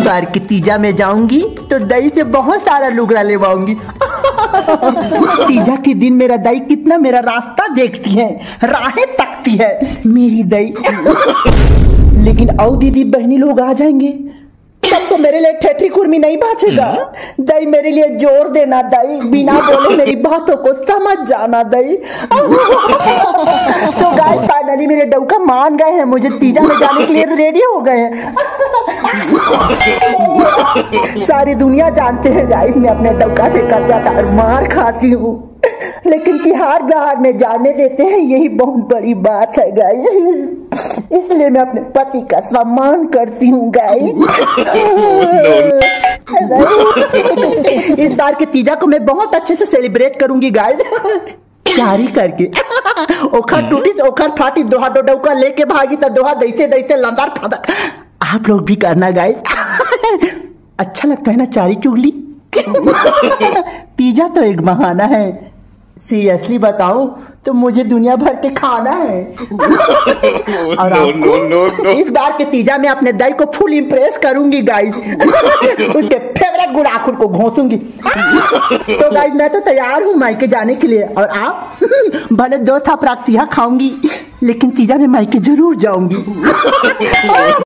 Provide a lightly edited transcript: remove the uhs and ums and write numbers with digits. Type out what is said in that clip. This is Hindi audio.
बार की तीजा में जाऊंगी तो दही से बहुत सारा लुगड़ा लेवाऊंगी। तीजा के दिन मेरा दही कितना मेरा रास्ता देखती है, राहें तकती है मेरी दही। लेकिन औ दीदी बहनी लोग आ जाएंगे तब तो मेरे लिए ठेठी कुर्मी नहीं बाचेगा। दही मेरे लिए जोर देना दही, बिना बोले मेरी बातों को समझ जाना दही। सो गाइस फाइनली मेरे डौका मान गए हैं, मुझे तीजा में जाने के लिए रेडी हो गए हैं। सारी दुनिया जानते हैं गाइस मैं अपने डौका से करता था और मार खाती हूँ, लेकिन तिहाड़ बिहार में जाने देते हैं, यही बहुत बड़ी बात है गाइस। इसलिए मैं अपने पति का सम्मान करती हूँ गाइस। इस बार के तीजा को मैं बहुत अच्छे से सेलिब्रेट करूंगी गाइस। चारी करके ओखर टूटी ओखर फाटी, दोहा डोडौका लेके भागी तो दोहा दैसे दैसे लंदर फदक। आप लोग भी करना गाइस। अच्छा लगता है ना चारी चुगली। तीजा तो एक बहाना है, सीरियसली बताऊं तो मुझे दुनिया भर के खाना है। और आपको इस बार के तीजा में अपने दही को फुल इम्प्रेस करूंगी गाइस। उसके फेवरेट गुड़ाखुर को घोंसूंगी। तो गाइस मैं तो तैयार हूँ मायके जाने के लिए, और आप भले 2 था प्राक्तिया खाऊंगी लेकिन तीजा में मायके जरूर जाऊंगी।